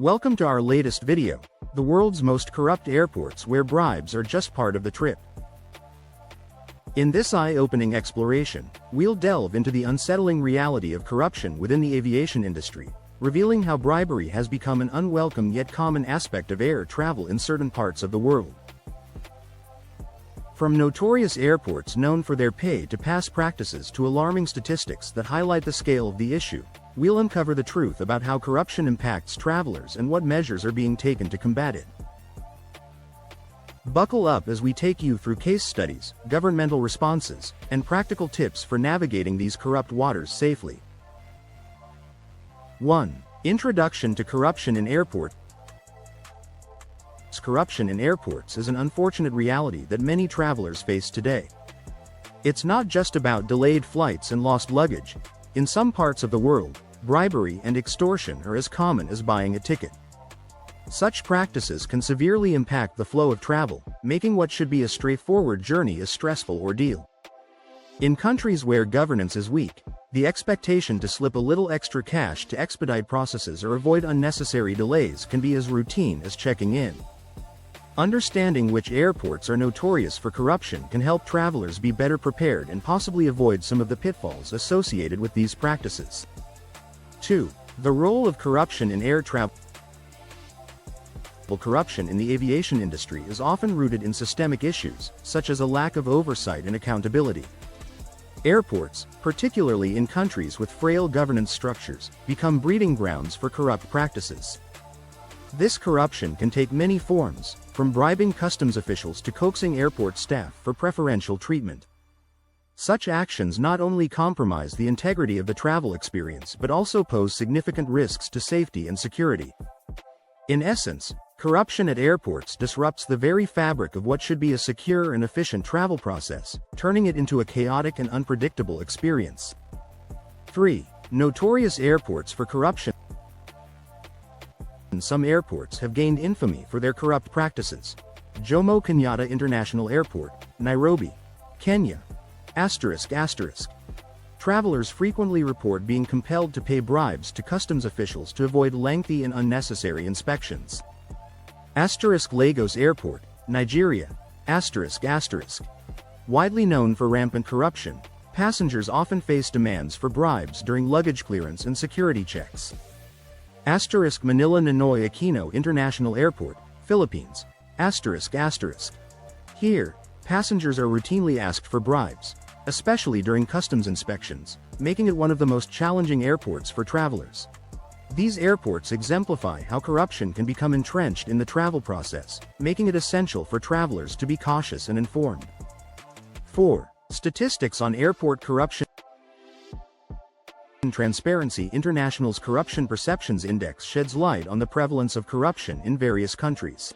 Welcome to our latest video, the world's most corrupt airports where bribes are just part of the trip. In this eye-opening exploration, we'll delve into the unsettling reality of corruption within the aviation industry, revealing how bribery has become an unwelcome yet common aspect of air travel in certain parts of the world. From notorious airports known for their pay-to-pass practices to alarming statistics that highlight the scale of the issue, we'll uncover the truth about how corruption impacts travelers and what measures are being taken to combat it. Buckle up as we take you through case studies, governmental responses, and practical tips for navigating these corrupt waters safely. 1. Introduction to corruption in airports. Corruption in airports is an unfortunate reality that many travelers face today. It's not just about delayed flights and lost luggage. In some parts of the world, bribery and extortion are as common as buying a ticket. Such practices can severely impact the flow of travel, making what should be a straightforward journey a stressful ordeal. In countries where governance is weak, the expectation to slip a little extra cash to expedite processes or avoid unnecessary delays can be as routine as checking in. Understanding which airports are notorious for corruption can help travelers be better prepared and possibly avoid some of the pitfalls associated with these practices. 2. The role of corruption in air travel. Corruption in the aviation industry is often rooted in systemic issues, such as a lack of oversight and accountability. Airports, particularly in countries with frail governance structures, become breeding grounds for corrupt practices. This corruption can take many forms, from bribing customs officials to coaxing airport staff for preferential treatment. Such actions not only compromise the integrity of the travel experience but also pose significant risks to safety and security. In essence, corruption at airports disrupts the very fabric of what should be a secure and efficient travel process, turning it into a chaotic and unpredictable experience. 3. Notorious airports for corruption. Some airports have gained infamy for their corrupt practices. Jomo Kenyatta International Airport, Nairobi, Kenya. Travelers frequently report being compelled to pay bribes to customs officials to avoid lengthy and unnecessary inspections. Lagos Airport, Nigeria. Widely known for rampant corruption, passengers often face demands for bribes during luggage clearance and security checks. Manila Ninoy Aquino International Airport, Philippines. Here, passengers are routinely asked for bribes, especially during customs inspections, making it one of the most challenging airports for travelers. These airports exemplify how corruption can become entrenched in the travel process, making it essential for travelers to be cautious and informed. 4. Statistics on airport corruption. Transparency International's Corruption Perceptions Index sheds light on the prevalence of corruption in various countries.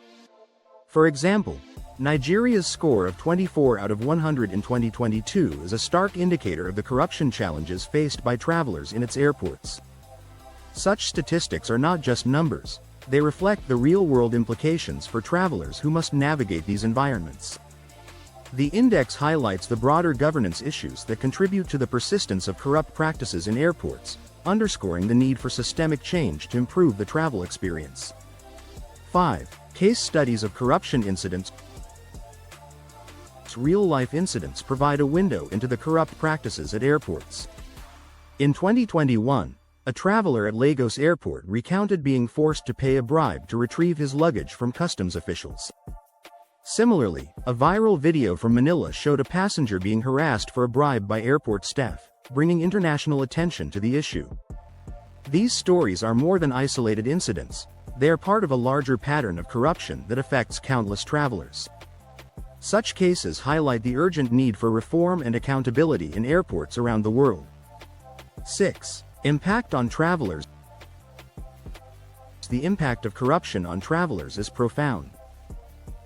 For example, Nigeria's score of 24 out of 100 in 2022 is a stark indicator of the corruption challenges faced by travelers in its airports. Such statistics are not just numbers, they reflect the real-world implications for travelers who must navigate these environments. The index highlights the broader governance issues that contribute to the persistence of corrupt practices in airports, underscoring the need for systemic change to improve the travel experience. 5. Case studies of corruption incidents. Real-life incidents provide a window into the corrupt practices at airports. In 2021, a traveler at Lagos Airport recounted being forced to pay a bribe to retrieve his luggage from customs officials. Similarly, a viral video from Manila showed a passenger being harassed for a bribe by airport staff, bringing international attention to the issue. These stories are more than isolated incidents, they are part of a larger pattern of corruption that affects countless travelers. Such cases highlight the urgent need for reform and accountability in airports around the world. 6. Impact on travelers. The impact of corruption on travelers is profound.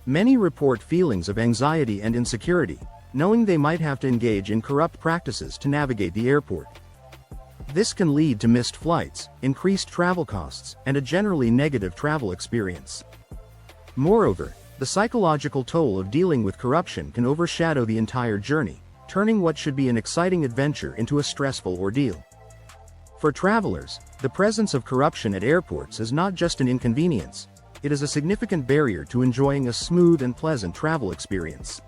Many report feelings of anxiety and insecurity, knowing they might have to engage in corrupt practices to navigate the airport. This can lead to missed flights, increased travel costs, and a generally negative travel experience. Moreover, the psychological toll of dealing with corruption can overshadow the entire journey, turning what should be an exciting adventure into a stressful ordeal. For travelers, the presence of corruption at airports is not just an inconvenience, it is a significant barrier to enjoying a smooth and pleasant travel experience.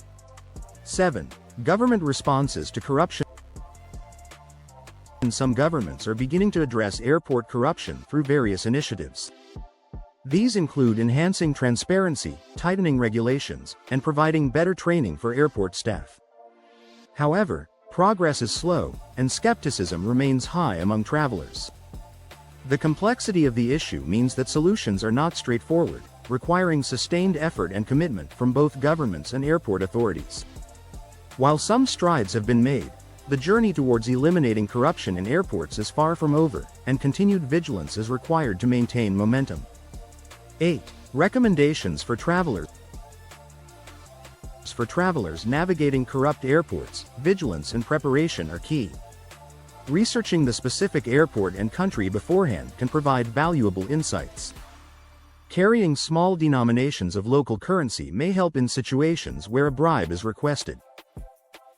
7. Government responses to corruption. Some governments are beginning to address airport corruption through various initiatives. These include enhancing transparency, tightening regulations, and providing better training for airport staff. However, progress is slow, and skepticism remains high among travelers. The complexity of the issue means that solutions are not straightforward, requiring sustained effort and commitment from both governments and airport authorities. While some strides have been made, the journey towards eliminating corruption in airports is far from over, and continued vigilance is required to maintain momentum. 8. Recommendations for travelers. For travelers navigating corrupt airports, vigilance and preparation are key. Researching the specific airport and country beforehand can provide valuable insights. Carrying small denominations of local currency may help in situations where a bribe is requested.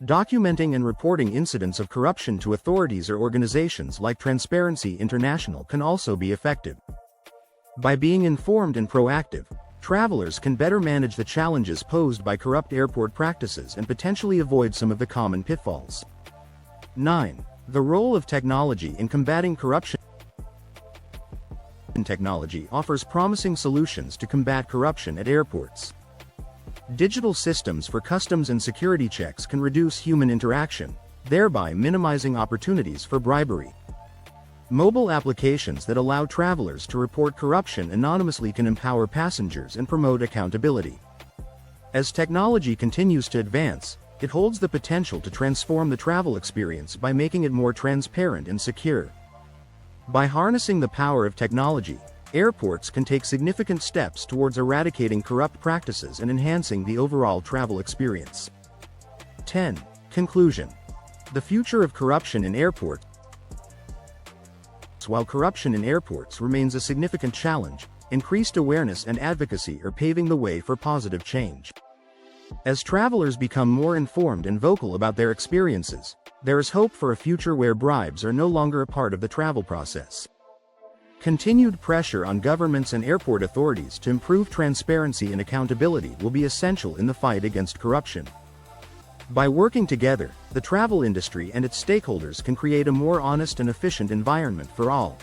Documenting and reporting incidents of corruption to authorities or organizations like Transparency International can also be effective. By being informed and proactive, travelers can better manage the challenges posed by corrupt airport practices and potentially avoid some of the common pitfalls. 9. The role of technology in combating corruption. Technology offers promising solutions to combat corruption at airports. Digital systems for customs and security checks can reduce human interaction, thereby minimizing opportunities for bribery. Mobile applications that allow travelers to report corruption anonymously can empower passengers and promote accountability. As technology continues to advance, it holds the potential to transform the travel experience by making it more transparent and secure. By harnessing the power of technology, airports can take significant steps towards eradicating corrupt practices and enhancing the overall travel experience. 10. Conclusion. The future of corruption in airports. While corruption in airports remains a significant challenge, increased awareness and advocacy are paving the way for positive change. As travelers become more informed and vocal about their experiences, there is hope for a future where bribes are no longer a part of the travel process. Continued pressure on governments and airport authorities to improve transparency and accountability will be essential in the fight against corruption. By working together, the travel industry and its stakeholders can create a more honest and efficient environment for all.